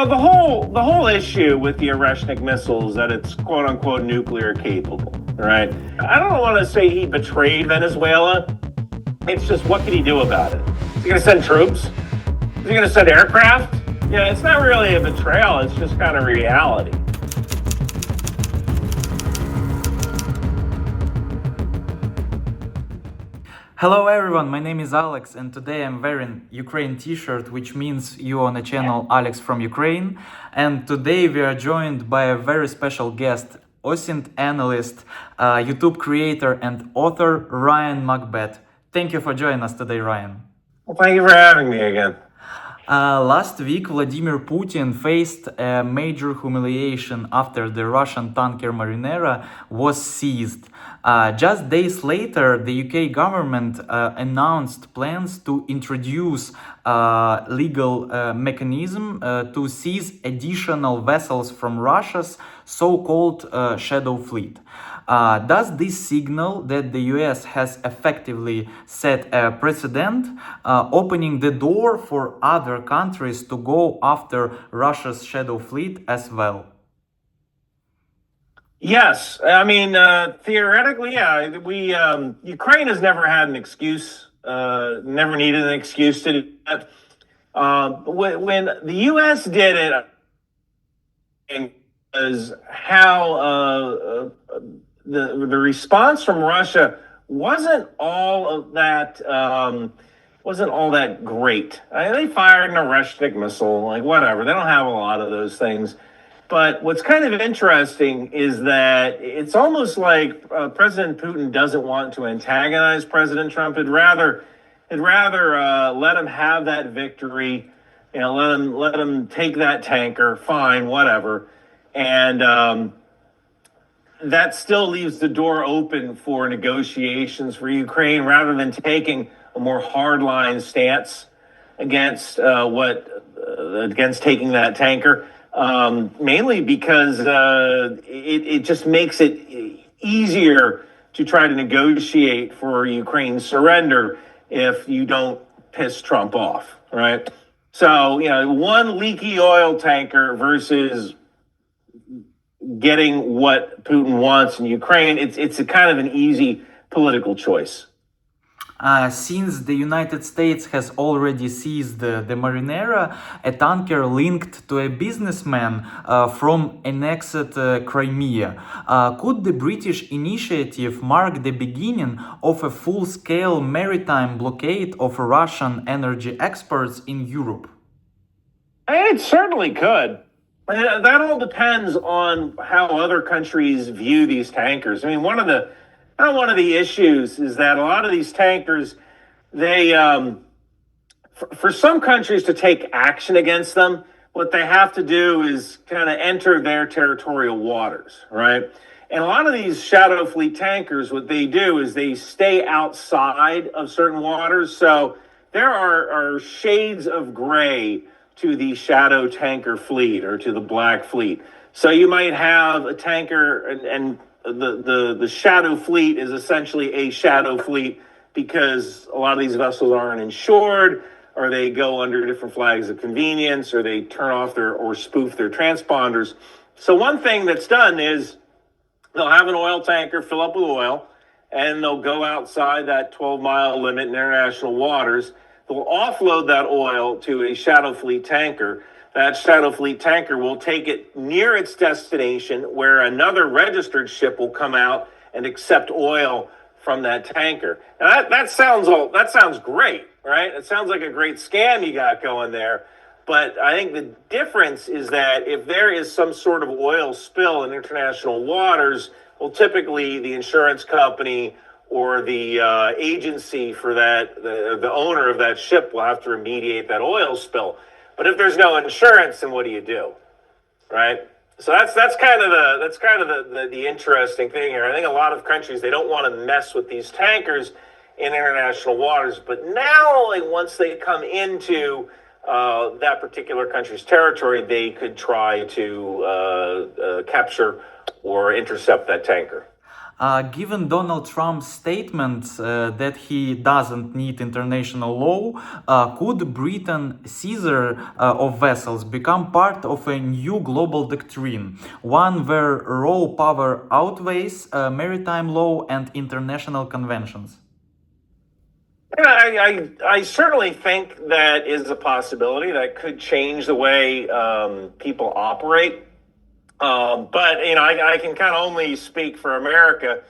The whole issue with the oreshnik missile is that it's quote unquote nuclear capable, right? I don't want to say he betrayed Venezuela. It's just, what can he do about it? Is he going to send troops? Is he going to send aircraft? Yeah, it's not really a betrayal. It's just kind of reality. Hello everyone, my name is Alex and today I'm wearing Ukraine t-shirt, which means you on the channel Alex from Ukraine. And today we are joined by a very special guest, OSINT analyst, YouTube creator and author Ryan McBeth. Thank you for joining us today, Ryan. Well, thank you for having me again. Last week, Vladimir Putin faced a major humiliation after the Russian tanker Marinera was seized. Just days later, the UK government announced plans to introduce legal mechanism to seize additional vessels from Russia's so-called shadow fleet. Does this signal that the US has effectively set a precedent, opening the door for other countries to go after Russia's shadow fleet as well? Yes, I mean, theoretically, yeah. Ukraine has never had an excuse, never needed an excuse to do that. When the U.S. did it, was how the response from Russia wasn't all that great. They fired an oreshnik missile, like whatever. They don't have a lot of those things. But what's kind of interesting is that it's almost like President Putin doesn't want to antagonize President Trump. He'd rather let him have that victory. Let him take that tanker. Fine, whatever. And that still leaves the door open for negotiations for Ukraine, rather than taking a more hardline stance against against taking that tanker. Mainly because it just makes it easier to try to negotiate for Ukraine's surrender if you don't piss Trump off, right? So, one leaky oil tanker versus getting what Putin wants in Ukraine, it's a kind of an easy political choice. Since the United States has already seized the Marinera, a tanker linked to a businessman from annexed Crimea, could the British initiative mark the beginning of a full-scale maritime blockade of Russian energy exports in Europe? It certainly could. That all depends on how other countries view these tankers. I mean, one of the issues is that a lot of these tankers, they for some countries to take action against them, what they have to do is kind of enter their territorial waters, right? And a lot of these shadow fleet tankers, what they do is they stay outside of certain waters. So there are shades of gray to the shadow tanker fleet or to the black fleet. So you might have a tanker and the shadow fleet is essentially a shadow fleet because a lot of these vessels aren't insured, or they go under different flags of convenience, or they turn off or spoof their transponders. So one thing that's done is they'll have an oil tanker fill up with oil, and they'll go outside that 12-mile limit in international waters. They'll offload that oil to a shadow fleet tanker. That shadow fleet tanker will take it near its destination, where another registered ship will come out and accept oil from that tanker. Now that sounds great, right? It sounds like a great scam you got going there. But I think the difference is that if there is some sort of oil spill in international waters, well, typically the insurance company or the agency for that, the owner of that ship will have to remediate that oil spill. But if there's no insurance, then what do? Right? So that's kind of the interesting thing here. I think a lot of countries, they don't want to mess with these tankers in international waters. But now, like, once they come into that particular country's territory, they could try to capture or intercept that tanker. Given Donald Trump's statement that he doesn't need international law, could Britain seizure of vessels become part of a new global doctrine, one where raw power outweighs maritime law and international conventions? Yeah, I certainly think that is a possibility that could change the way people operate. But I can kind of only speak for America,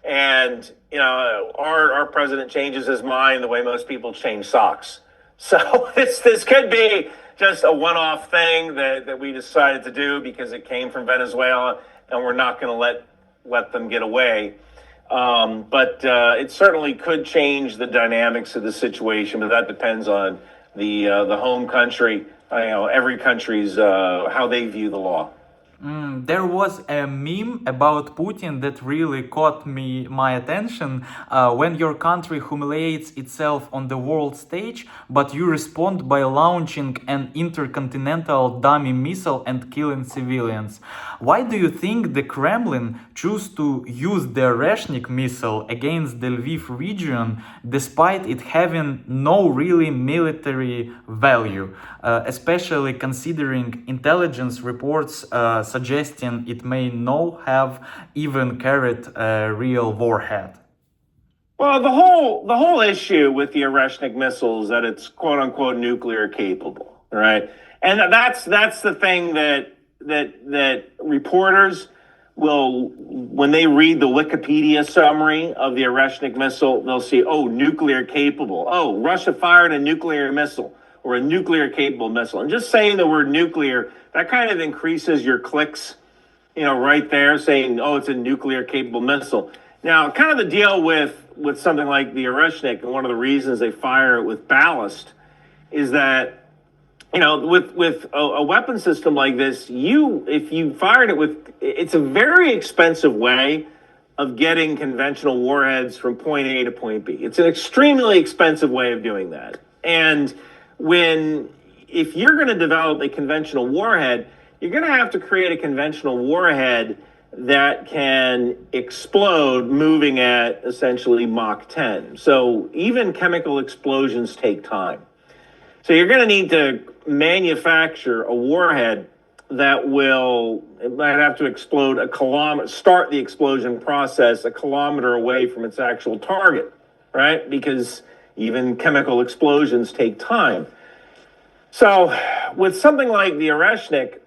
and our president changes his mind the way most people change socks. So this could be just a one-off thing that we decided to do because it came from Venezuela, and we're not going to let them get away. But it certainly could change the dynamics of the situation, but that depends on the home country. Every country's how they view the law. There was a meme about Putin that really caught my attention. When your country humiliates itself on the world stage, but you respond by launching an intercontinental dummy missile and killing civilians. Why do you think the Kremlin chose to use the oreshnik missile against the Lviv region, despite it having no really military value, especially considering intelligence reports suggesting it may not have even carried a real warhead? Well, the whole issue with the oreshnik missile is that it's quote unquote nuclear capable, right? And that's the thing that reporters will, when they read the Wikipedia summary of the oreshnik missile, they'll see, oh, nuclear capable. Oh, Russia fired a nuclear missile or a nuclear capable missile. And just saying the word nuclear, that kind of increases your clicks, right there, saying, oh, it's a nuclear capable missile. Now, kind of the deal with something like the oreshnik, and one of the reasons they fire it with ballast, is that with a weapon system like this, if you fired it with, it's a very expensive way of getting conventional warheads from point A to point B. It's an extremely expensive way of doing that. And if you're going to develop a conventional warhead, you're going to have to create a conventional warhead that can explode moving at essentially Mach 10. So even chemical explosions take time. So you're going to need to manufacture a warhead that might have to explode start the explosion process a kilometer away from its actual target, right? Because even chemical explosions take time. So with something like the oreshnik,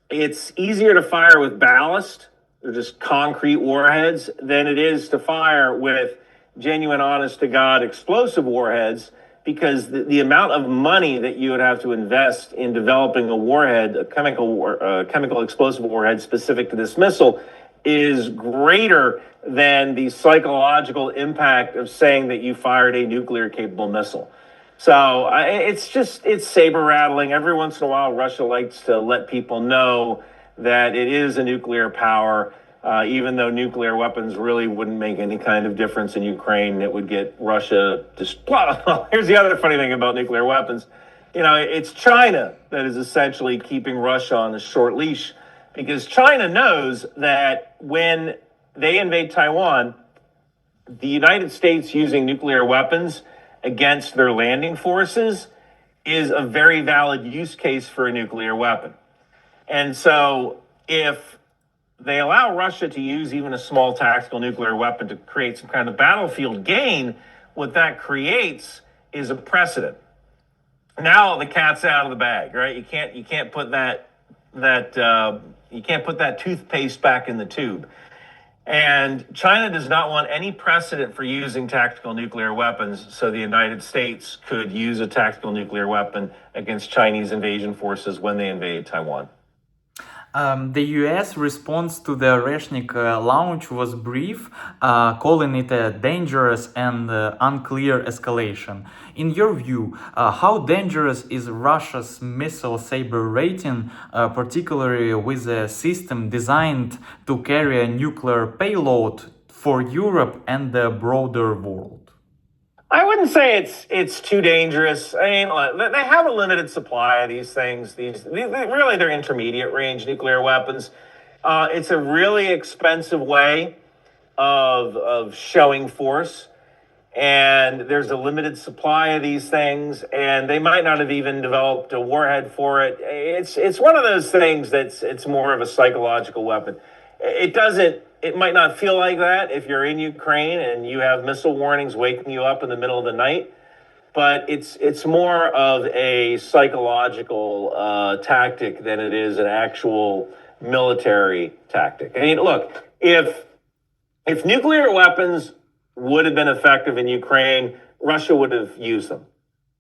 it's easier to fire with ballast, or just concrete warheads, than it is to fire with genuine, honest-to-God explosive warheads, because the amount of money that you would have to invest in developing a warhead, a chemical explosive warhead specific to this missile, is greater than the psychological impact of saying that you fired a nuclear-capable missile. So it's saber-rattling. Every once in a while, Russia likes to let people know that it is a nuclear power, even though nuclear weapons really wouldn't make any kind of difference in Ukraine. It would get Russia just... Well, here's the other funny thing about nuclear weapons. It's China that is essentially keeping Russia on a short leash, because China knows that when they invade Taiwan, the United States using nuclear weapons against their landing forces is a very valid use case for a nuclear weapon. And so if they allow Russia to use even a small tactical nuclear weapon to create some kind of battlefield gain, what that creates is a precedent. Now the cat's out of the bag, right? You can't put that toothpaste back in the tube. And China does not want any precedent for using tactical nuclear weapons, so the United States could use a tactical nuclear weapon against Chinese invasion forces when they invade Taiwan. The US response to the oreshnik launch was brief, calling it a dangerous and unclear escalation. In your view, how dangerous is Russia's missile saber rating, particularly with a system designed to carry a nuclear payload for Europe and the broader world? I wouldn't say it's too dangerous. I mean, they have a limited supply of these things. They're intermediate range nuclear weapons. It's a really expensive way of showing force, and there's a limited supply of these things, and they might not have even developed a warhead for it. It's one of those things it's more of a psychological weapon. It might not feel like that if you're in Ukraine and you have missile warnings waking you up in the middle of the night, but it's more of a psychological tactic than it is an actual military tactic. I mean, look, if nuclear weapons would have been effective in Ukraine, Russia would have used them,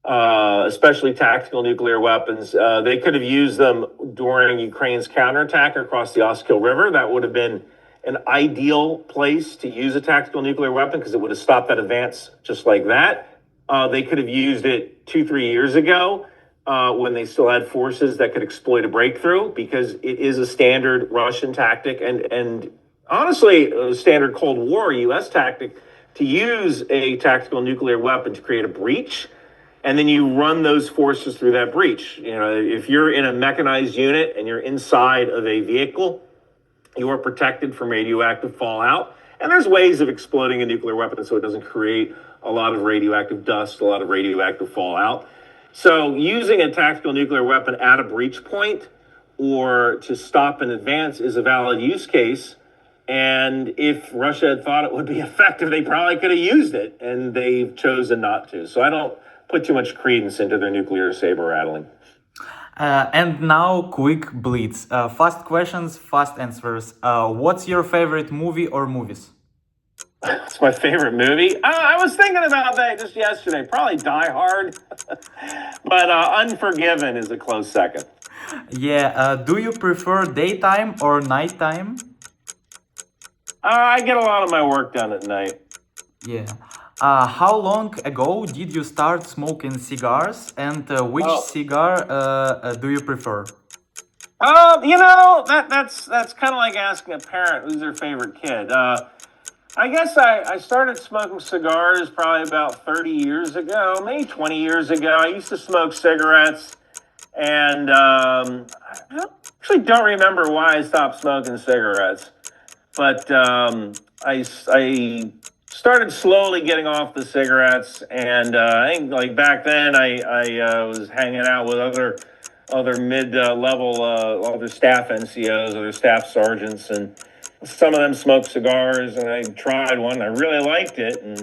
especially tactical nuclear weapons. They could have used them during Ukraine's counterattack across the Oskil River. That would have been an ideal place to use a tactical nuclear weapon because it would have stopped that advance just like that. They could have used it 2-3 years ago when they still had forces that could exploit a breakthrough, because it is a standard Russian tactic and honestly a standard Cold War U.S. tactic to use a tactical nuclear weapon to create a breach, and then you run those forces through that breach. You know, if you're in a mechanized unit and you're inside of a vehicle, you are protected from radioactive fallout. And there's ways of exploding a nuclear weapon so it doesn't create a lot of radioactive dust, a lot of radioactive fallout. So using a tactical nuclear weapon at a breach point or to stop an advance is a valid use case. And if Russia had thought it would be effective, they probably could have used it, and they've chosen not to. So I don't put too much credence into their nuclear saber-rattling. And now, quick blitz. Fast questions, fast answers. What's your favorite movie or movies? It's my favorite movie. I was thinking about that just yesterday. Probably Die Hard, but Unforgiven is a close second. Yeah. Do you prefer daytime or nighttime? I get a lot of my work done at night. Yeah. How long ago did you start smoking cigars, and which cigar do you prefer? That's kind of like asking a parent who's their favorite kid. I guess I started smoking cigars probably about 30 years ago, maybe 20 years ago. I used to smoke cigarettes, and I actually don't remember why I stopped smoking cigarettes. But I started slowly getting off the cigarettes, and I think like back then I was hanging out with other mid-level other staff NCOs, other staff sergeants, and some of them smoked cigars, and I tried one. I really liked it, and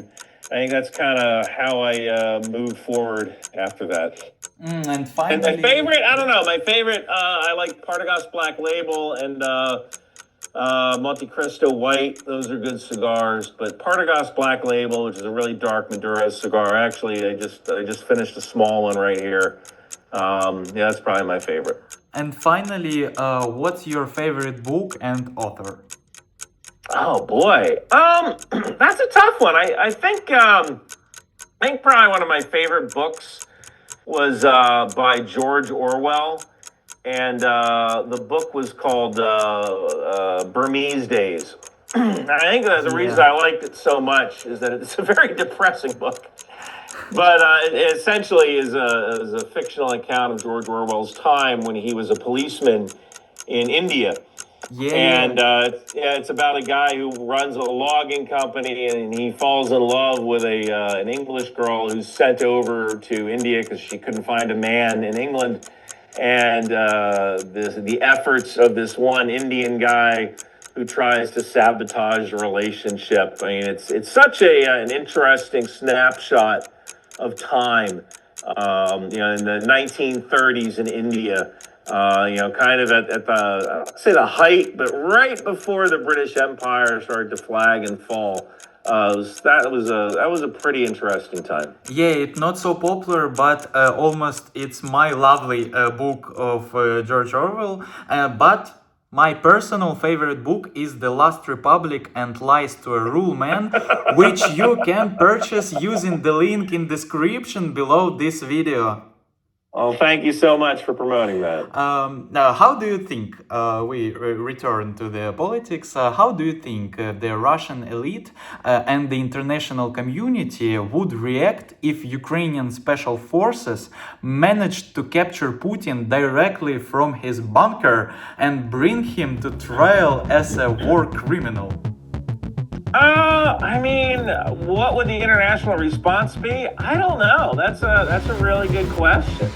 I think that's kind of how I moved forward after that. And finally, And my favorite, I don't know, I like Partagas Black Label and Monte Cristo White. Those are good cigars, but Partagas Black Label, which is a really dark Maduro cigar. Actually, I just finished a small one right here. Yeah, that's probably my favorite. And finally, what's your favorite book and author? Oh boy, that's a tough one. I think probably one of my favorite books was by George Orwell, and the book was called Burmese Days. I think that the reason I liked it so much is that it's a very depressing book, but it essentially is a fictional account of George Orwell's time when he was a policeman in India. And it's about a guy who runs a logging company, and he falls in love with an English girl who's sent over to India because she couldn't find a man in England. And the efforts of this one Indian guy who tries to sabotage the relationship. I mean, it's such an interesting snapshot of time. In the 1930s in India. Kind of at the, I don't say the height, but right before the British Empire started to flag and fall. That was a pretty interesting time. Yeah, it's not so popular, but almost it's my lovely book of George Orwell. But my personal favorite book is The Last Republic and Lies to a Rule Man, which you can purchase using the link in description below this video. Well, thank you so much for promoting that. Now, how do you think, we return to the politics, how do you think the Russian elite and the international community would react if Ukrainian special forces managed to capture Putin directly from his bunker and bring him to trial as a war criminal? I mean, what would the international response be? I don't know. That's a really good question.